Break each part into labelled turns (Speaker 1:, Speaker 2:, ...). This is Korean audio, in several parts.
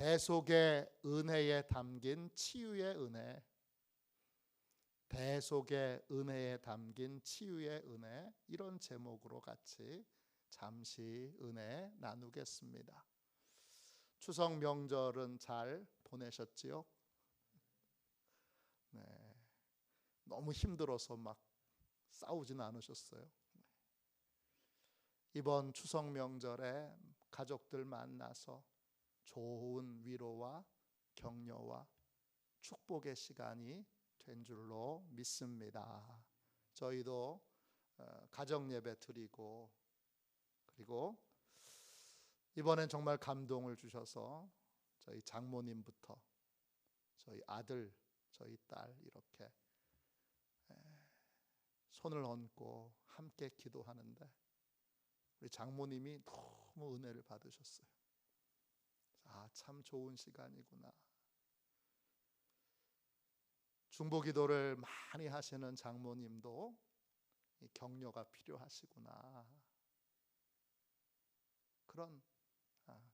Speaker 1: 대속의 은혜에 담긴 치유의 은혜, 대속의 은혜에 담긴 치유의 은혜, 이런 제목으로 같이 잠시 은혜 나누겠습니다. 추석 명절은 잘 보내셨지요? 네, 너무 힘들어서 막 싸우진 않으셨어요? 이번 추석 명절에 가족들 만나서 좋은 위로와 격려와 축복의 시간이 된 줄로 믿습니다. 저희도 가정 예배 드리고, 그리고 이번엔 정말 감동을 주셔서 저희 장모님부터 저희 아들, 저희 딸 이렇게 손을 얹고 함께 기도하는데 우리 장모님이 너무 은혜를 받으셨어요. 참 좋은 시간이구나. 중보기도를 많이 하시는 장모님도 격려가 필요하시구나. 그런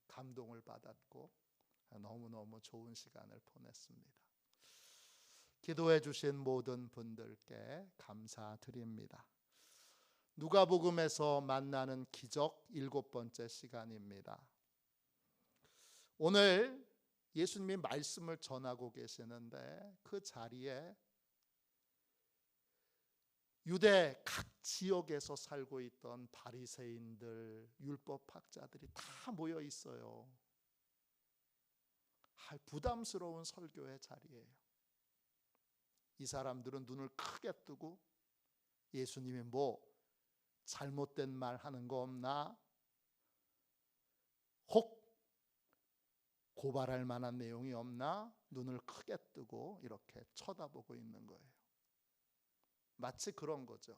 Speaker 1: 감동을 받았고 너무너무 좋은 시간을 보냈습니다. 기도해 주신 모든 분들께 감사드립니다. 누가복음에서 만나는 기적 7번째 시간입니다. 오늘 예수님이 말씀을 전하고 계시는데 그 자리에 유대 각 지역에서 살고 있던 바리새인들, 율법학자들이 다 모여 있어요. 부담스러운 설교의 자리예요. 이 사람들은 눈을 크게 뜨고 예수님이 뭐 잘못된 말 하는 거 없나? 혹 고발할 만한 내용이 없나? 눈을 크게 뜨고 이렇게 쳐다보고 있는 거예요. 마치 그런 거죠.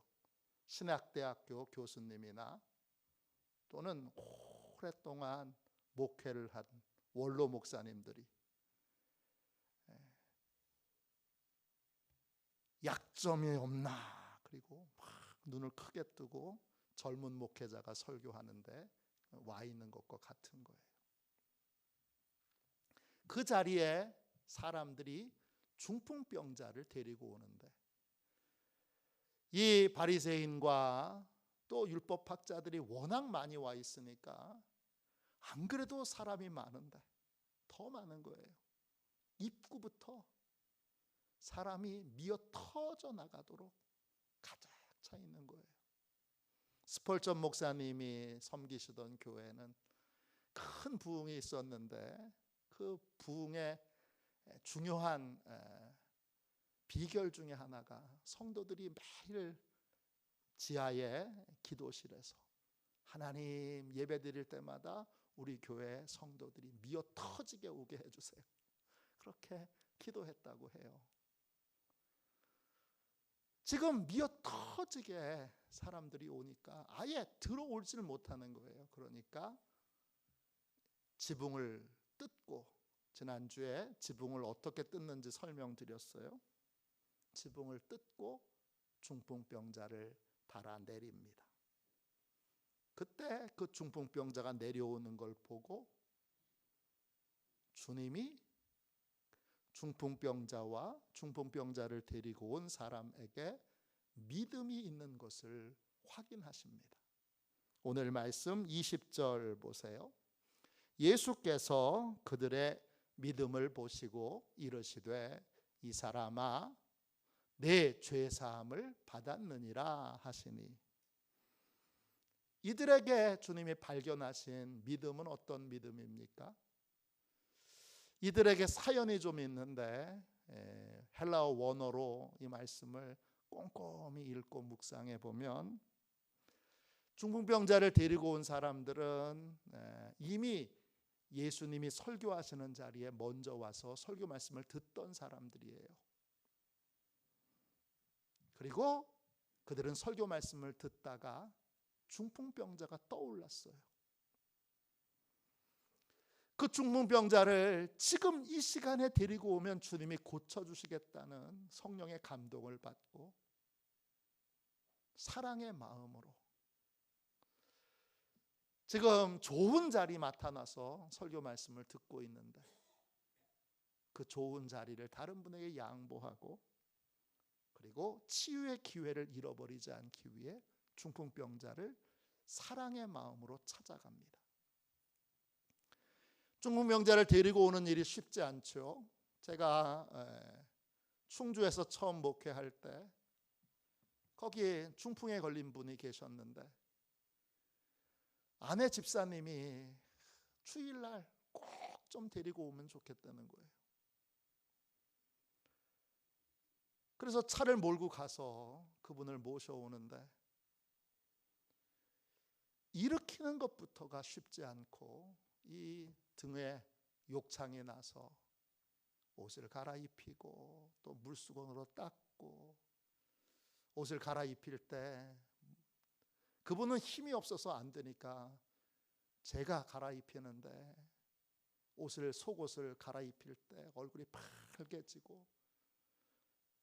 Speaker 1: 신학대학교 교수님이나 또는 오랫동안 목회를 한 원로 목사님들이 약점이 없나? 그리고 막 눈을 크게 뜨고 젊은 목회자가 설교하는데 와 있는 것과 같은 거예요. 그 자리에 사람들이 중풍병자를 데리고 오는데 이 바리새인과 또 율법학자들이 워낙 많이 와 있으니까 안 그래도 사람이 많은데 더 많은 거예요. 입구부터 사람이 미어 터져 나가도록 가득 차 있는 거예요. 스펄전 목사님이 섬기시던 교회는 큰 부흥이 있었는데 그 부흥의 중요한 비결 중에 하나가 성도들이 매일 지하의 기도실에서 하나님 예배 드릴 때마다 우리 교회 성도들이 미어 터지게 오게 해주세요. 그렇게 기도했다고 해요. 지금 미어 터지게 사람들이 오니까 아예 들어오지를 못하는 거예요. 그러니까 지붕을 뜯고, 지난주에 지붕을 어떻게 뜯는지 설명드렸어요. 지붕을 뜯고 중풍병자를 달아내립니다. 그때 그 중풍병자가 내려오는 걸 보고 주님이 중풍병자와 중풍병자를 데리고 온 사람에게 믿음이 있는 것을 확인하십니다. 오늘 말씀 20절 보세요. 예수께서 그들의 믿음을 보시고 이르시되 이 사람아 내 죄사함을 받았느니라 하시니, 이들에게 주님이 발견하신 믿음은 어떤 믿음입니까? 이들에게 사연이 좀 있는데 헬라어 원어로 이 말씀을 꼼꼼히 읽고 묵상해 보면 중풍병자를 데리고 온 사람들은 이미 예수님이 설교하시는 자리에 먼저 와서 설교 말씀을 듣던 사람들이에요. 그리고 그들은 설교 말씀을 듣다가 중풍병자가 떠올랐어요. 그 중풍병자를 지금 이 시간에 데리고 오면 주님이 고쳐주시겠다는 성령의 감동을 받고 사랑의 마음으로 지금 좋은 자리 나타나서 설교 말씀을 듣고 있는데 그 좋은 자리를 다른 분에게 양보하고, 그리고 치유의 기회를 잃어버리지 않기 위해 중풍병자를 사랑의 마음으로 찾아갑니다. 중풍병자를 데리고 오는 일이 쉽지 않죠. 제가 충주에서 처음 목회할 때 거기에 중풍에 걸린 분이 계셨는데, 아내 집사님이 주일날 꼭 좀 데리고 오면 좋겠다는 거예요. 그래서 차를 몰고 가서 그분을 모셔오는데, 일으키는 것부터가 쉽지 않고, 이 등에 욕창이 나서 옷을 갈아입히고 또 물수건으로 닦고, 옷을 갈아입힐 때 그분은 힘이 없어서 안 되니까 제가 갈아입히는데, 속옷을 갈아입힐 때 얼굴이 빨개지고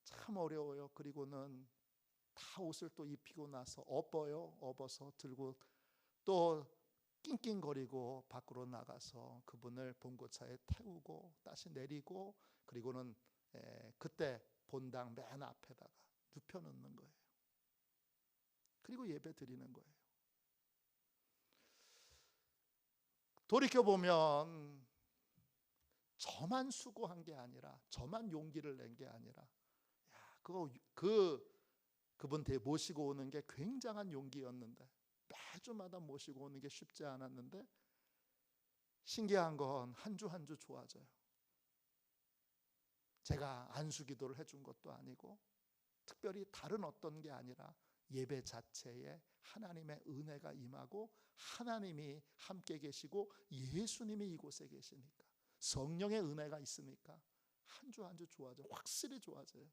Speaker 1: 참 어려워요. 그리고는 다 옷을 또 입히고 나서 업어서 들고 또 낑낑거리고 밖으로 나가서 그분을 봉고차에 태우고 다시 내리고, 그리고는 그때 본당 맨 앞에다가 눕혀놓는 거예요. 그리고 예배 드리는 거예요. 돌이켜보면 저만 수고한 게 아니라, 저만 용기를 낸 게 아니라, 그분 모시고 오는 게 굉장한 용기였는데, 매주마다 모시고 오는 게 쉽지 않았는데, 신기한 건 한 주 한 주 좋아져요. 제가 안수기도를 해준 것도 아니고 특별히 다른 어떤 게 아니라, 예배 자체에 하나님의 은혜가 임하고 하나님이 함께 계시고 예수님이 이곳에 계시니까, 성령의 은혜가 있으니까 한 주 한 주 좋아져요. 확실히 좋아져요.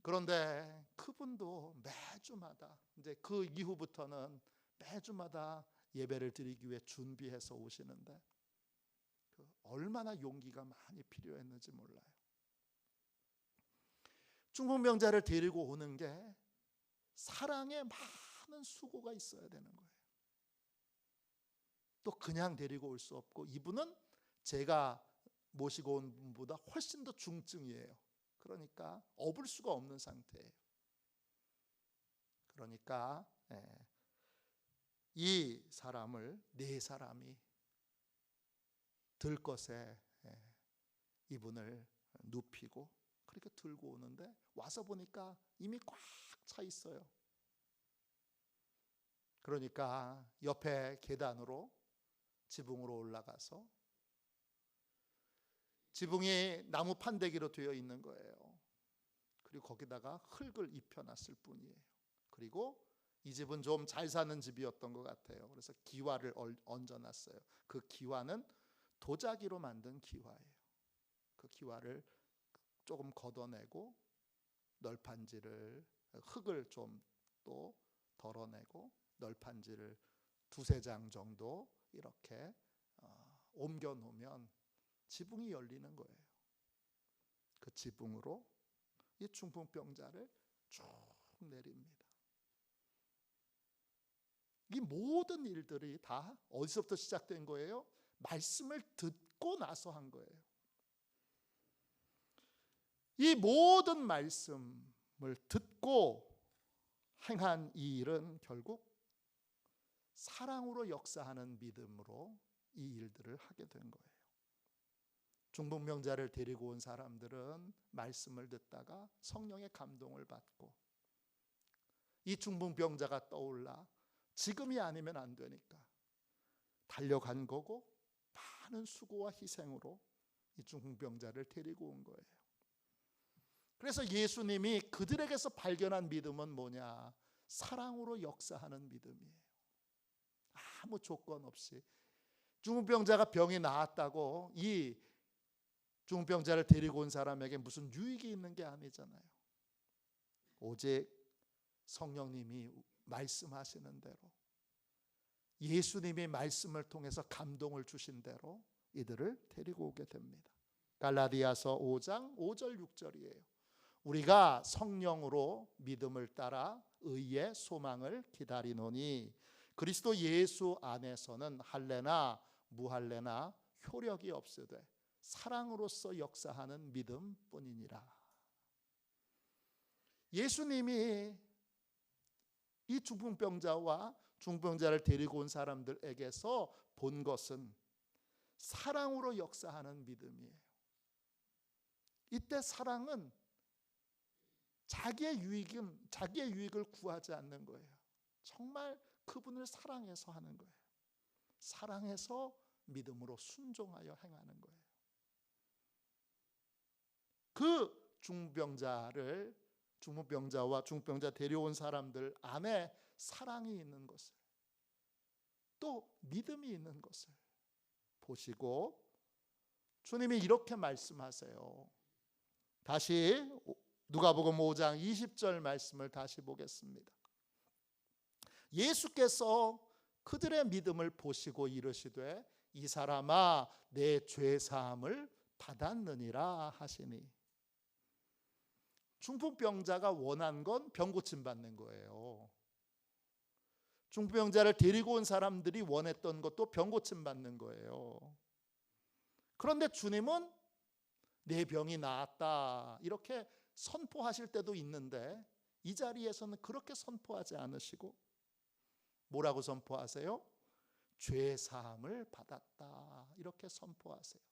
Speaker 1: 그런데 그분도 매주마다, 이제 그 이후부터는 매주마다 예배를 드리기 위해 준비해서 오시는데, 얼마나 용기가 많이 필요했는지 몰라요. 중풍병자를 데리고 오는 게 사랑에 많은 수고가 있어야 되는 거예요. 또 그냥 데리고 올 수 없고, 이분은 제가 모시고 온 분보다 훨씬 더 중증이에요. 그러니까 업을 수가 없는 상태예요. 그러니까 이 사람을 네 사람이 들것에 이분을 눕히고 그렇게 들고 오는데, 와서 보니까 이미 꽉 차 있어요. 그러니까 옆에 계단으로, 지붕으로 올라가서, 지붕이 나무 판대기로 되어 있는 거예요. 그리고 거기다가 흙을 입혀놨을 뿐이에요. 그리고 이 집은 좀 잘 사는 집이었던 것 같아요. 그래서 기와를 얹어놨어요. 그 기와는 도자기로 만든 기와예요. 그 기와를 조금 걷어내고 널판지를, 흙을 좀 또 덜어내고 널판지를 두세 장 정도 이렇게 옮겨 놓으면 지붕이 열리는 거예요. 그 지붕으로 이 중풍병자를 쭉 내립니다. 이 모든 일들이 다 어디서부터 시작된 거예요? 말씀을 듣고 나서 한 거예요. 이 모든 말씀을 듣고 행한 이 일은 결국 사랑으로 역사하는 믿음으로 이 일들을 하게 된 거예요. 중풍병자를 데리고 온 사람들은 말씀을 듣다가 성령의 감동을 받고, 이 중풍병자가 떠올라 지금이 아니면 안 되니까 달려간 거고, 많은 수고와 희생으로 이 중풍병자를 데리고 온 거예요. 그래서 예수님이 그들에게서 발견한 믿음은 뭐냐? 사랑으로 역사하는 믿음이에요. 아무 조건 없이. 중풍병자가 병이 나았다고 이 중풍병자를 데리고 온 사람에게 무슨 유익이 있는 게 아니잖아요. 오직 성령님이 말씀하시는 대로, 예수님이 말씀을 통해서 감동을 주신 대로 이들을 데리고 오게 됩니다. 갈라디아서 5장 5절 6절이에요. 우리가 성령으로 믿음을 따라 의의 소망을 기다리노니 그리스도 예수 안에서는 할례나 무할례나 효력이 없으되 사랑으로서 역사하는 믿음뿐이니라. 예수님이 이 중풍병자와 중풍병자를 데리고 온 사람들에게서 본 것은 사랑으로 역사하는 믿음이에요. 이때 사랑은 자기의 유익을 구하지 않는 거예요. 정말 그분을 사랑해서 하는 거예요. 사랑해서 믿음으로 순종하여 행하는 거예요. 그 중풍병자와 중풍병자 데려온 사람들 안에 사랑이 있는 것을, 또 믿음이 있는 것을 보시고 주님이 이렇게 말씀하세요. 다시 누가복음 5장 20절 말씀을 다시 보겠습니다. 예수께서 그들의 믿음을 보시고 이르시되 이 사람아 내 죄 사함을 받았느니라 하시니. 중풍병자가 원한 건 병 고침 받는 거예요. 중풍병자를 데리고 온 사람들이 원했던 것도 병 고침 받는 거예요. 그런데 주님은 내 병이 나았다 이렇게 선포하실 때도 있는데 이 자리에서는 그렇게 선포하지 않으시고 뭐라고 선포하세요? 죄 사함을 받았다 이렇게 선포하세요.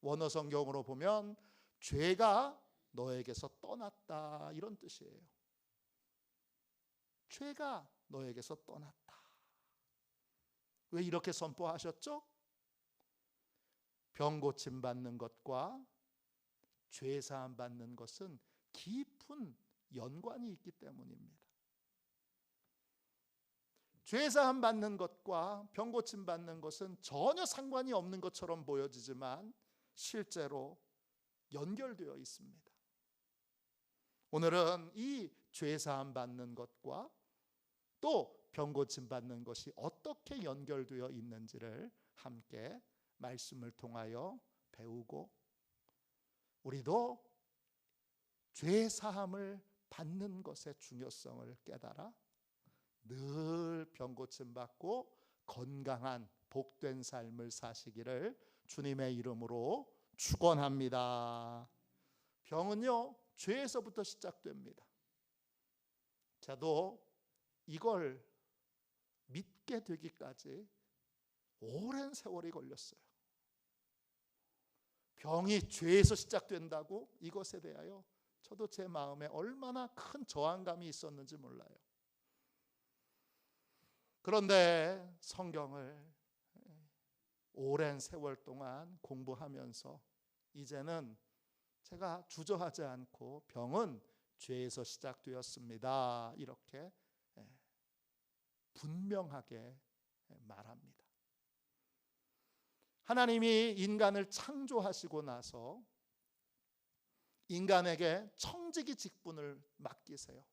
Speaker 1: 원어 성경으로 보면 죄가 너에게서 떠났다 이런 뜻이에요. 죄가 너에게서 떠났다. 왜 이렇게 선포하셨죠? 병 고침 받는 것과 죄 사함 받는 것은 깊은 연관이 있기 때문입니다. 죄 사함 받는 것과 병 고침 받는 것은 전혀 상관이 없는 것처럼 보여지지만 실제로 연결되어 있습니다. 오늘은 이 죄 사함 받는 것과 또 병 고침 받는 것이 어떻게 연결되어 있는지를 함께 말씀을 통하여 배우고 우리도 죄 사함을 받는 것의 중요성을 깨달아 늘 병 고침 받고 건강한 복된 삶을 사시기를 주님의 이름으로 축원합니다. 병은요 죄에서부터 시작됩니다. 저도 이걸 믿게 되기까지 오랜 세월이 걸렸어요. 병이 죄에서 시작된다고 이것에 대하여 저도 제 마음에 얼마나 큰 저항감이 있었는지 몰라요. 그런데 성경을 오랜 세월 동안 공부하면서 이제는 제가 주저하지 않고 병은 죄에서 시작되었습니다 이렇게 분명하게 말합니다. 하나님이 인간을 창조하시고 나서 인간에게 청지기 직분을 맡기세요.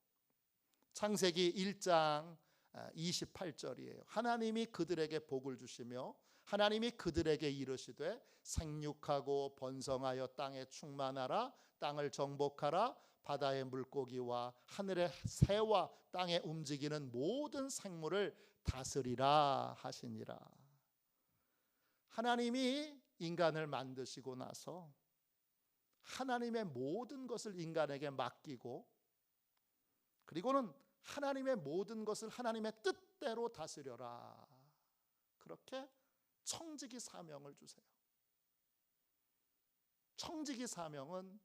Speaker 1: 창세기 1장 28절이에요. 하나님이 그들에게 복을 주시며 하나님이 그들에게 이르시되 생육하고 번성하여 땅에 충만하라 땅을 정복하라 바다의 물고기와 하늘의 새와 땅에 움직이는 모든 생물을 다스리라 하시니라. 하나님이 인간을 만드시고 나서 하나님의 모든 것을 인간에게 맡기고 그리고는 하나님의 모든 것을 하나님의 뜻대로 다스려라. 그렇게 청지기 사명을 주세요. 청지기 사명은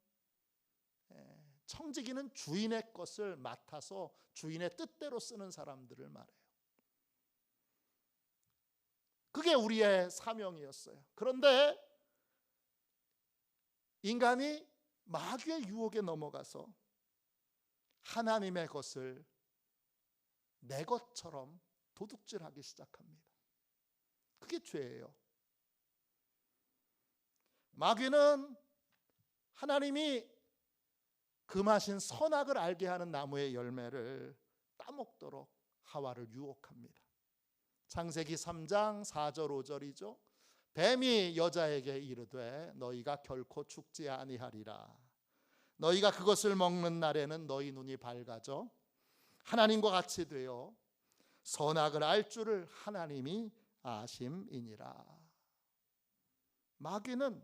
Speaker 1: 청지기는 주인의 것을 맡아서 주인의 뜻대로 쓰는 사람들을 말해요. 그게 우리의 사명이었어요. 그런데 인간이 마귀의 유혹에 넘어가서 하나님의 것을 내 것처럼 도둑질하기 시작합니다. 그게 죄예요. 마귀는 하나님이 금하신 선악을 알게 하는 나무의 열매를 따먹도록 하와를 유혹합니다. 창세기 3장 4절 5절이죠. 뱀이 여자에게 이르되 너희가 결코 죽지 아니하리라. 너희가 그것을 먹는 날에는 너희 눈이 밝아져 하나님과 같이 되어 선악을 알 줄을 하나님이 아심이니라. 마귀는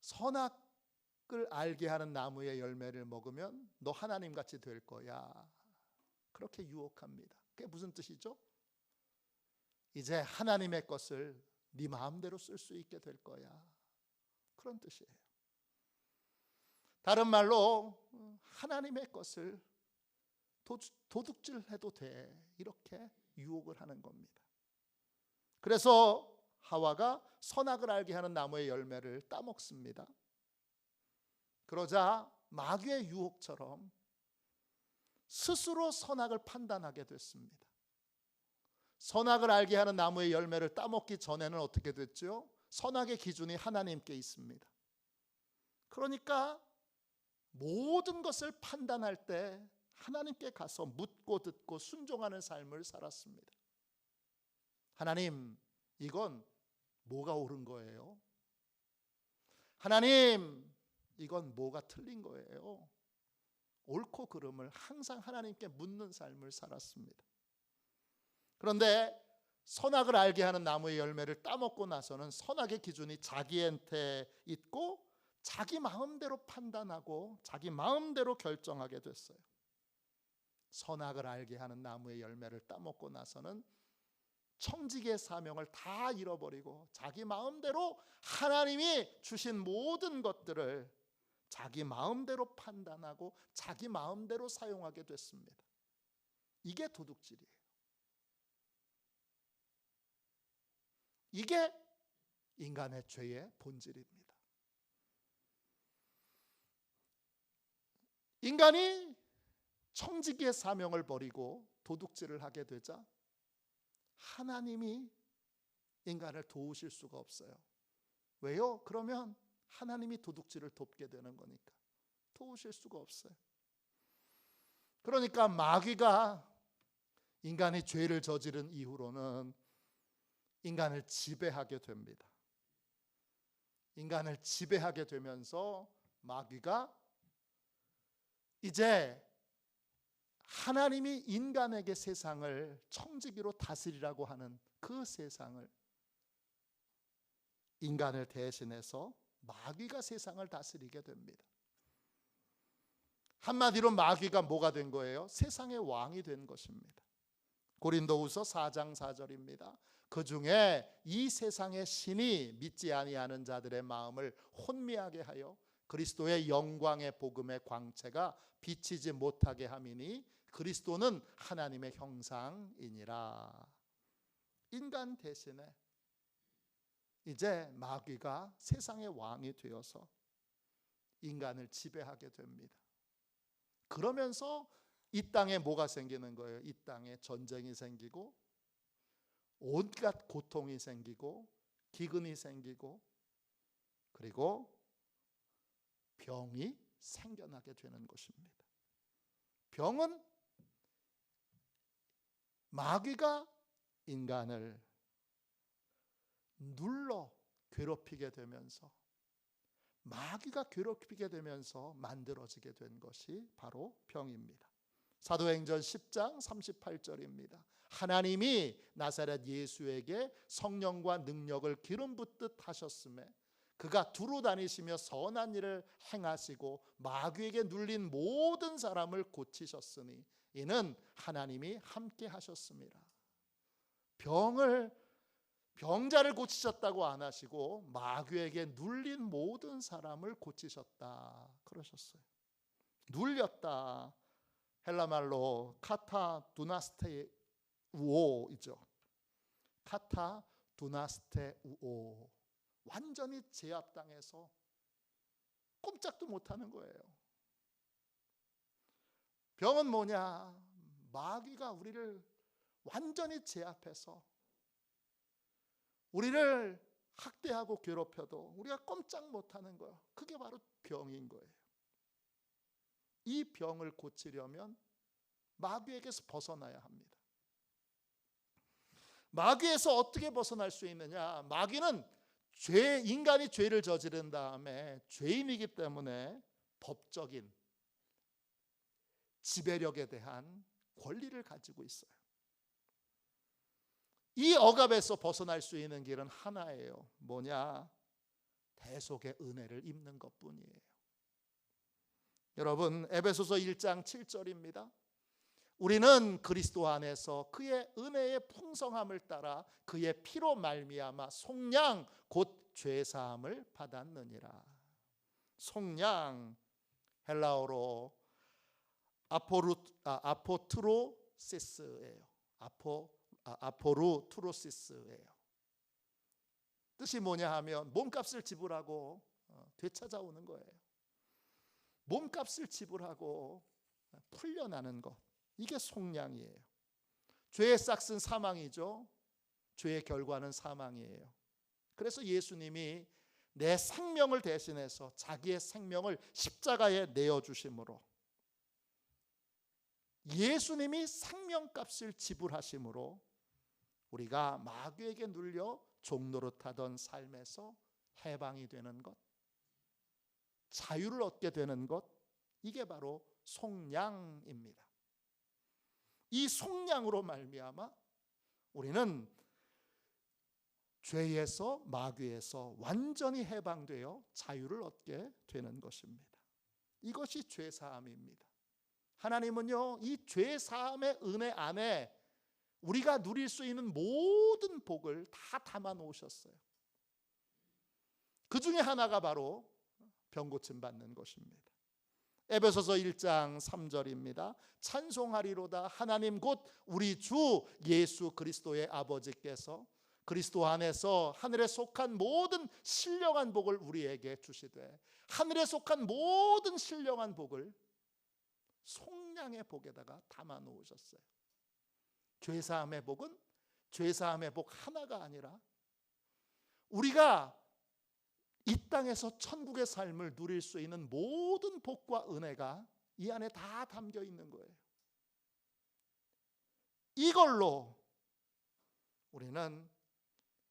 Speaker 1: 선악을 알게 하는 나무의 열매를 먹으면 너 하나님같이 될 거야. 그렇게 유혹합니다. 그게 무슨 뜻이죠? 이제 하나님의 것을 네 마음대로 쓸 수 있게 될 거야. 그런 뜻이에요. 다른 말로 하나님의 것을 도둑질해도 돼. 이렇게 유혹을 하는 겁니다. 그래서 하와가 선악을 알게 하는 나무의 열매를 따먹습니다. 그러자 마귀의 유혹처럼 스스로 선악을 판단하게 됐습니다. 선악을 알게 하는 나무의 열매를 따먹기 전에는 어떻게 됐죠? 선악의 기준이 하나님께 있습니다. 그러니까 모든 것을 판단할 때 하나님께 가서 묻고 듣고 순종하는 삶을 살았습니다. 하나님, 이건 뭐가 옳은 거예요? 하나님, 이건 뭐가 틀린 거예요? 옳고 그름을 항상 하나님께 묻는 삶을 살았습니다. 그런데 선악을 알게 하는 나무의 열매를 따먹고 나서는 선악의 기준이 자기한테 있고 자기 마음대로 판단하고 자기 마음대로 결정하게 됐어요. 선악을 알게 하는 나무의 열매를 따먹고 나서는 청지기의 사명을 다 잃어버리고 자기 마음대로 하나님이 주신 모든 것들을 자기 마음대로 판단하고 자기 마음대로 사용하게 됐습니다. 이게 도둑질이에요. 이게 인간의 죄의 본질입니다. 인간이 청지기의 사명을 버리고 도둑질을 하게 되자 하나님이 인간을 도우실 수가 없어요. 왜요? 그러면 하나님이 도둑질을 돕게 되는 거니까 도우실 수가 없어요. 그러니까 마귀가 인간이 죄를 저지른 이후로는 인간을 지배하게 됩니다. 인간을 지배하게 되면서 마귀가 이제 하나님이 인간에게 세상을 청지기로 다스리라고 하는 그 세상을 인간을 대신해서 마귀가 세상을 다스리게 됩니다. 한마디로 마귀가 뭐가 된 거예요? 세상의 왕이 된 것입니다. 고린도후서 4장 4절입니다. 그 중에 이 세상의 신이 믿지 아니하는 자들의 마음을 혼미하게 하여 그리스도의 영광의 복음의 광채가 비치지 못하게 함이니 그리스도는 하나님의 형상이니라. 인간 대신에 이제 마귀가 세상의 왕이 되어서 인간을 지배하게 됩니다. 그러면서 이 땅에 뭐가 생기는 거예요? 이 땅에 전쟁이 생기고 온갖 고통이 생기고 기근이 생기고 그리고 병이 생겨나게 되는 것입니다. 병은 마귀가 인간을 눌러 괴롭히게 되면서 마귀가 괴롭히게 되면서 만들어지게 된 것이 바로 병입니다. 사도행전 10장 38절입니다. 하나님이 나사렛 예수에게 성령과 능력을 기름 붓듯 하셨음에 그가 두루 다니시며 선한 일을 행하시고 마귀에게 눌린 모든 사람을 고치셨으니 이는 하나님이 함께 하셨습니다. 병자를 고치셨다고 안 하시고 마귀에게 눌린 모든 사람을 고치셨다 그러셨어요. 눌렸다. 헬라말로 카타 두나스테 우오이죠. 카타 두나스테 우오. 완전히 제압당해서 꼼짝도 못하는 거예요. 병은 뭐냐? 마귀가 우리를 완전히 제압해서 우리를 학대하고 괴롭혀도 우리가 꼼짝 못하는 거예요. 그게 바로 병인 거예요. 이 병을 고치려면 마귀에게서 벗어나야 합니다. 마귀에서 어떻게 벗어날 수 있느냐? 마귀는 인간이 죄를 저지른 다음에 죄인이기 때문에 법적인 지배력에 대한 권리를 가지고 있어요. 이 억압에서 벗어날 수 있는 길은 하나예요. 뭐냐? 대속의 은혜를 입는 것뿐이에요. 여러분, 에베소서 1장 7절입니다. 우리는 그리스도 안에서 그의 은혜의 풍성함을 따라 그의 피로 말미암아 속량 곧 죄사함을 받았느니라. 속량, 헬라어로 아포트로시스예요. 아포루트로시스예요. 뜻이 뭐냐 하면 몸값을 지불하고 되찾아오는 거예요. 몸값을 지불하고 풀려나는 것, 이게 속량이에요. 죄의 싹은 사망이죠. 죄의 결과는 사망이에요. 그래서 예수님이 내 생명을 대신해서 자기의 생명을 십자가에 내어주심으로, 예수님이 생명값을 지불하심으로 우리가 마귀에게 눌려 종노릇하던 삶에서 해방이 되는 것, 자유를 얻게 되는 것, 이게 바로 속량입니다. 이 속량으로 말미암아 우리는 죄에서, 마귀에서 완전히 해방되어 자유를 얻게 되는 것입니다. 이것이 죄사함입니다. 하나님은요, 이 죄사함의 은혜 안에 우리가 누릴 수 있는 모든 복을 다 담아 놓으셨어요. 그 중에 하나가 바로 병고침 받는 것입니다. 에베소서 1장 3절입니다. 찬송하리로다 하나님 곧 우리 주 예수 그리스도의 아버지께서 그리스도 안에서 하늘에 속한 모든 신령한 복을 우리에게 주시되, 하늘에 속한 모든 신령한 복을 속량의 복에다가 담아 놓으셨어요. 죄사함의 복은 죄사함의 복 하나가 아니라 우리가 이 땅에서 천국의 삶을 누릴 수 있는 모든 복과 은혜가 이 안에 다 담겨 있는 거예요. 이걸로 우리는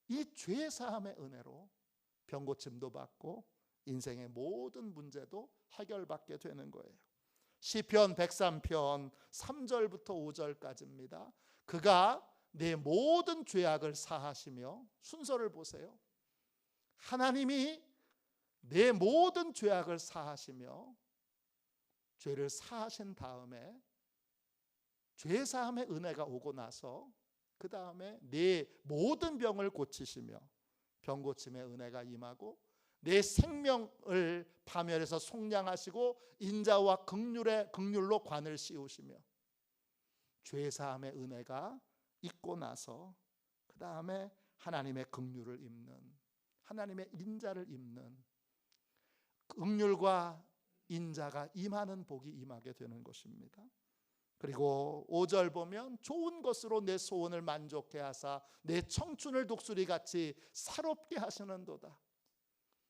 Speaker 1: 이 죄사함의 은혜로 병고침도 받고 인생의 모든 문제도 해결받게 되는 거예요. 시편 103편 3절부터 5절까지입니다. 그가 내 모든 죄악을 사하시며, 순서를 보세요. 하나님이 내 모든 죄악을 사하시며 죄를 사하신 다음에 죄사함의 은혜가 오고 나서 그 다음에 내 모든 병을 고치시며 병고침의 은혜가 임하고 내 생명을 파멸해서 속량하시고 인자와 긍휼로 관을 씌우시며 죄사함의 은혜가 있고 나서 그 다음에 하나님의 긍휼을 입는, 하나님의 인자를 입는, 긍휼과 인자가 임하는 복이 임하게 되는 것입니다. 그리고 5절 보면 좋은 것으로 내 소원을 만족해 하사 내 청춘을 독수리같이 사롭게 하시는도다.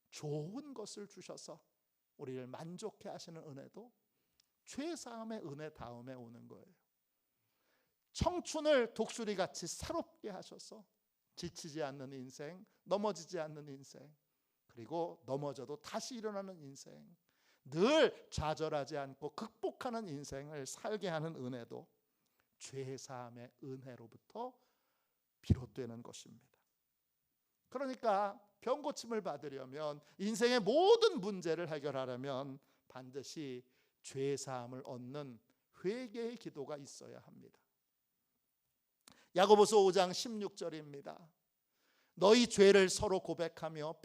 Speaker 1: 좋은 것을 주셔서 우리를 만족해 하시는 은혜도 죄사함의 은혜 다음에 오는 거예요. 청춘을 독수리같이 사롭게 하셔서 지치지 않는 인생, 넘어지지 않는 인생, 그리고 넘어져도 다시 일어나는 인생, 늘 좌절하지 않고 극복하는 인생을 살게 하는 은혜도 죄사함의 은혜로부터 비롯되는 것입니다. 그러니까 병고침을 받으려면, 인생의 모든 문제를 해결하려면 반드시 죄사함을 얻는 회개의 기도가 있어야 합니다. 야고보서 5장 16절입니다. 너희 죄를 서로 고백하며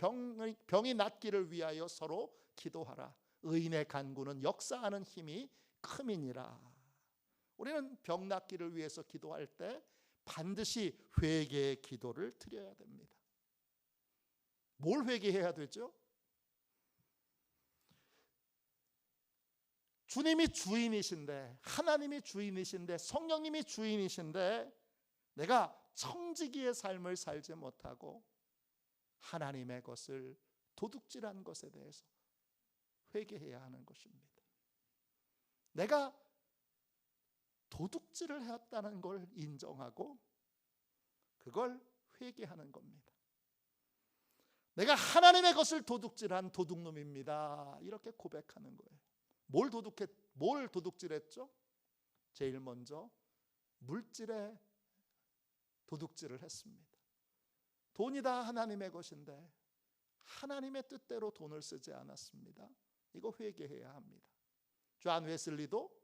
Speaker 1: 병이 낫기를 위하여 서로 기도하라. 의인의 간구는 역사하는 힘이 큼이니라. 우리는 병 낫기를 위해서 기도할 때 반드시 회개의 기도를 드려야 됩니다. 뭘 회개해야 되죠? 주님이 주인이신데, 하나님이 주인이신데, 성령님이 주인이신데 내가 청지기의 삶을 살지 못하고 하나님의 것을 도둑질한 것에 대해서 회개해야 하는 것입니다. 내가 도둑질을 했다는 걸 인정하고 그걸 회개하는 겁니다. 내가 하나님의 것을 도둑질한 도둑놈입니다, 이렇게 고백하는 거예요. 뭘 도둑질했죠? 제일 먼저 물질에 도둑질을 했습니다. 돈이 다 하나님의 것인데 하나님의 뜻대로 돈을 쓰지 않았습니다. 이거 회개해야 합니다. 존 웨슬리도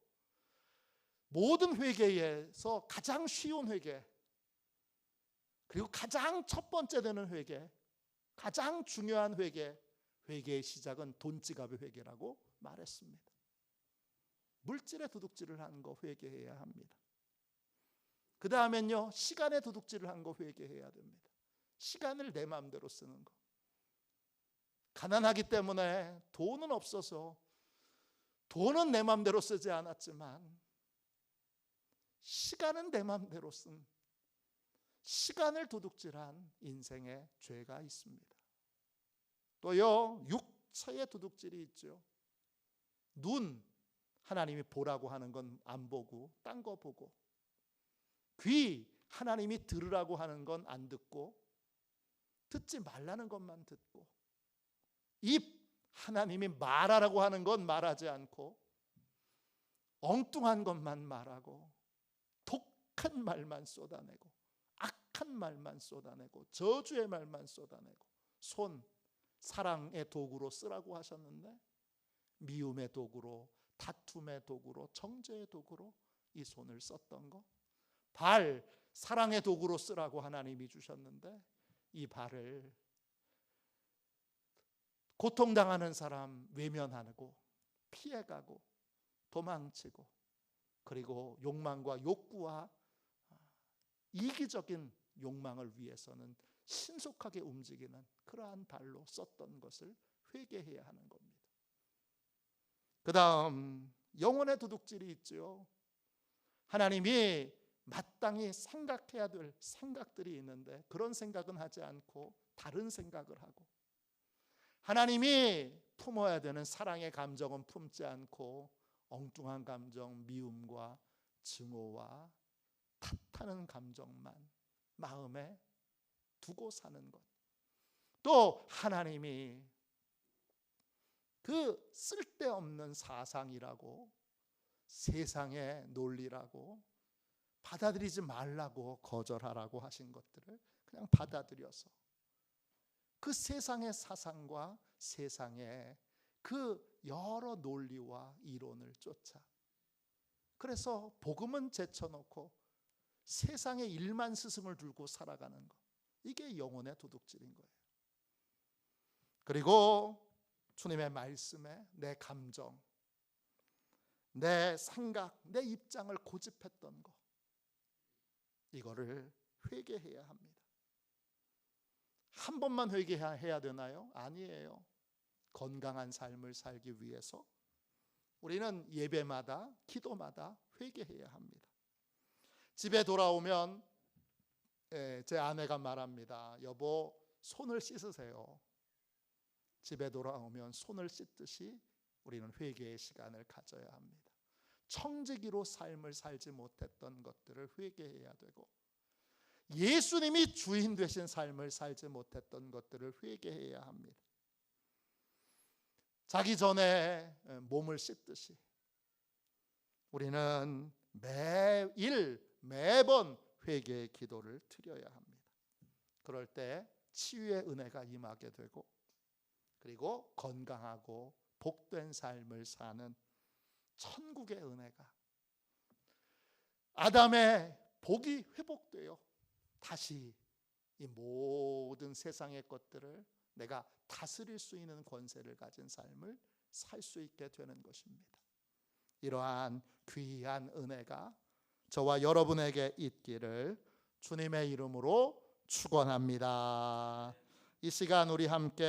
Speaker 1: 모든 회개에서 가장 쉬운 회개, 그리고 가장 첫 번째 되는 회개, 가장 중요한 회개, 회개의 시작은 돈지갑의 회개라고 말했습니다. 물질에 도둑질을 한 거 회개해야 합니다. 그 다음엔요, 시간에 도둑질을 한 거 회개해야 됩니다. 시간을 내 마음대로 쓰는 거. 가난하기 때문에 돈은 없어서 돈은 내 마음대로 쓰지 않았지만 시간은 내 마음대로 쓴, 시간을 도둑질한 인생의 죄가 있습니다. 또요, 육체의 도둑질이 있죠. 눈, 하나님이 보라고 하는 건 안 보고 딴 거 보고, 귀, 하나님이 들으라고 하는 건 안 듣고 듣지 말라는 것만 듣고, 입, 하나님이 말하라고 하는 건 말하지 않고 엉뚱한 것만 말하고 독한 말만 쏟아내고 악한 말만 쏟아내고 저주의 말만 쏟아내고, 손, 사랑의 도구로 쓰라고 하셨는데 미움의 도구로, 다툼의 도구로, 정죄의 도구로 이 손을 썼던 거. 발, 사랑의 도구로 쓰라고 하나님이 주셨는데 이 발을 고통당하는 사람 외면하고 피해가고 도망치고, 그리고 욕망과 욕구와 이기적인 욕망을 위해서는 신속하게 움직이는 그러한 발로 썼던 것을 회개해야 하는 겁니다. 그 다음 영혼의 도둑질이 있죠. 하나님이 마땅히 생각해야 될 생각들이 있는데 그런 생각은 하지 않고 다른 생각을 하고, 하나님이 품어야 되는 사랑의 감정은 품지 않고 엉뚱한 감정, 미움과 증오와 탓하는 감정만 마음에 두고 사는 것. 또 하나님이 그 쓸데없는 사상이라고, 세상의 논리라고, 받아들이지 말라고, 거절하라고 하신 것들을 그냥 받아들여서 그 세상의 사상과 세상의 그 여러 논리와 이론을 쫓아, 그래서 복음은 제쳐놓고 세상의 일만 스승을 들고 살아가는 것, 이게 영혼의 도둑질인 거예요. 그리고 주님의 말씀에 내 감정, 내 생각, 내 입장을 고집했던 것, 이거를 회개해야 합니다. 한 번만 회개해야 되나요? 아니에요. 건강한 삶을 살기 위해서 우리는 예배마다, 기도마다 회개해야 합니다. 집에 돌아오면 제 아내가 말합니다. 여보, 손을 씻으세요. 집에 돌아오면 손을 씻듯이 우리는 회개의 시간을 가져야 합니다. 청지기로 삶을 살지 못했던 것들을 회개해야 되고, 예수님이 주인 되신 삶을 살지 못했던 것들을 회개해야 합니다. 자기 전에 몸을 씻듯이 우리는 매일 매번 회개의 기도를 드려야 합니다. 그럴 때 치유의 은혜가 임하게 되고, 그리고 건강하고 복된 삶을 사는 천국의 은혜가, 아담의 복이 회복되어 다시 이 모든 세상의 것들을 내가 다스릴 수 있는 권세를 가진 삶을 살 수 있게 되는 것입니다. 이러한 귀한 은혜가 저와 여러분에게 있기를 주님의 이름으로 축원합니다. 이 시간 우리 함께